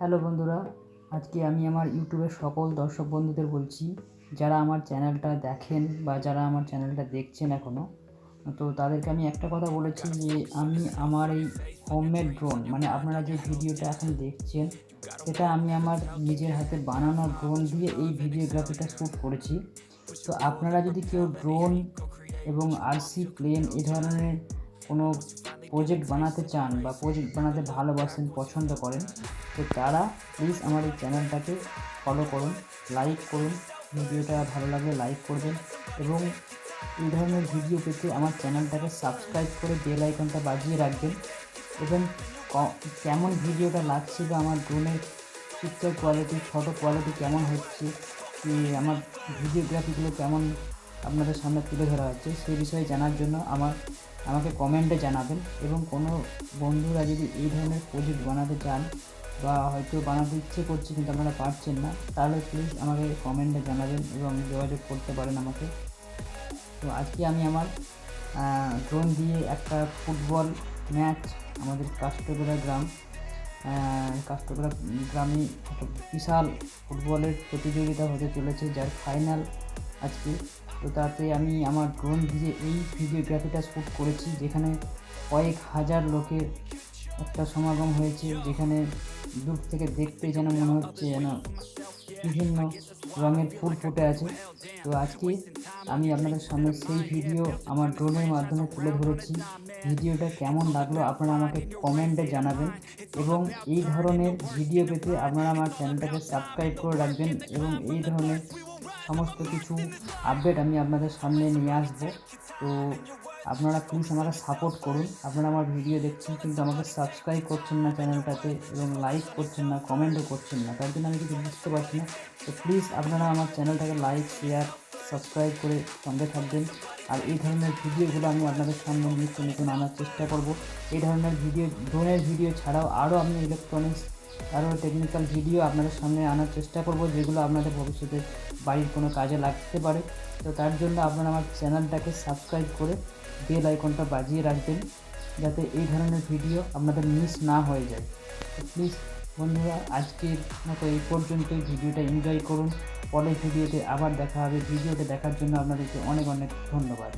Hello বন্ধুরা, আজকে আমি আমার ইউটিউবের সকল দর্শক বন্ধুদের বলছি, যারা আমার চ্যানেলটা দেখেন বা যারা আমার চ্যানেলটা দেখছেন এখনও, তো তাদেরকে আমি একটা কথা বলেছি যে আমি আমার এই হোমমেড ড্রোন, মানে আপনারা যে ভিডিওটা এখন দেখছেন সেটা আমি আমার নিজের হাতে বানানো ড্রোন দিয়ে এই ভিডিওগ্রাফিটা শ্যুট করেছি। তো আপনারা যদি কেউ ড্রোন এবং আরসি প্লেন এ ধরনের কোনো প্রজেক্ট বানাতে চান বা প্রজেক্ট বানাতে ভালোবাসেন, পছন্দ করেন, তো তারা প্লিজ আমার এই চ্যানেলটাকে ফলো করুন, লাইক করুন। ভিডিওটা ভালো লাগলে লাইক করবেন এবং এই ধরনের ভিডিও পেতে আমার চ্যানেলটাকে সাবস্ক্রাইব করে বেল আইকনটা বাজিয়ে রাখবেন। এবং কেমন ভিডিওটা লাগছে বা আমার ড্রোনের পিকচার কোয়ালিটি, ফটো কোয়ালিটি কেমন হচ্ছে, আমার ভিডিওগ্রাফিগুলো কেমন আপনাদের সামনে তুলে ধরা হচ্ছে, সেই বিষয়ে জানার জন্য আমাকে কমেন্টে জানাবেন। এবং কোনো বন্ধুরা যদি এই ধরনের প্রজেক্ট বানাতে চান বা হয়তো বানাতে ইচ্ছে করছে কিন্তু আপনারা পারছেন না, তাহলে প্লিজ আমাকে কমেন্টে জানাবেন এবং যোগাযোগ করতে পারেন আমাকে। তো আজকে আমি আমার ড্রোন দিয়ে একটা ফুটবল ম্যাচ, আমাদের কাস্তগোরা গ্রামে একটা বিশাল ফুটবলের প্রতিযোগিতা হতে চলেছে, যার ফাইনাল আজকে। তো তাতে আমি আমার ড্রোন দিয়ে এই ভিডিওগ্রাফিটা শ্যুট করেছি, যেখানে কয়েক হাজার লোকের একটা সমাগম হয়েছে, যেখানে দূর থেকে দেখতে যেন মনে হচ্ছে যেন বিভিন্ন রঙের ফুল ফুটে আছে। তো আজকে আমি আপনাদের সামনে সেই ভিডিও আমার ড্রোনের মাধ্যমে তুলে ধরেছি। ভিডিওটা কেমন লাগলো আপনারা আমাকে কমেন্টে জানাবেন এবং এই ধরনের ভিডিও পেতে আপনারা আমার চ্যানেলটাকে সাবস্ক্রাইব করে রাখবেন এবং এই ধরনের সমস্ত কিছু আপডেট আমি আপনাদের সামনে নিয়ে আসবো। তো আপনারা প্লিজ আমাকে সাপোর্ট করুন। আপনারা আমার ভিডিও দেখছেন কিন্তু আমাকে সাবস্ক্রাইব করছেন না চ্যানেলটাতে এবং লাইক করছেন না, কমেন্টও করছেন না, তার জন্য আমি কিছু বুঝতে পারছি না। তো প্লিজ আপনারা আমার চ্যানেলটাকে লাইক, শেয়ার, সাবস্ক্রাইব করে সঙ্গে থাকবেন। আর এই ধরনের ভিডিওগুলো আমি আপনাদের সামনে নিত্য নতুন আনার চেষ্টা করব। এই ধরনের ভিডিও, ড্রোনের ভিডিও ছাড়াও আরও আমি ইলেকট্রনিক্স, আরও টেকনিক্যাল ভিডিও আপনাদের সামনে আনার চেষ্টা করব, যেগুলো আপনাদের ভবিষ্যতে বাড়ির কোনো কাজে লাগতে পারে। তো তার জন্য আপনারা আমার চ্যানেলটাকে সাবস্ক্রাইব করে বেল আইকনটা বাজিয়ে রাখবেন, যাতে এই ধরনের ভিডিও আপনাদের মিস না হয়ে যায়। তো প্লিজ বন্ধুরা, আজকের মতো এই পর্যন্তই। ভিডিওটা এনজয় করুন। পরের ভিডিওতে আবার দেখা হবে। ভিডিওটা দেখার জন্য আপনাদেরকে অনেক অনেক ধন্যবাদ।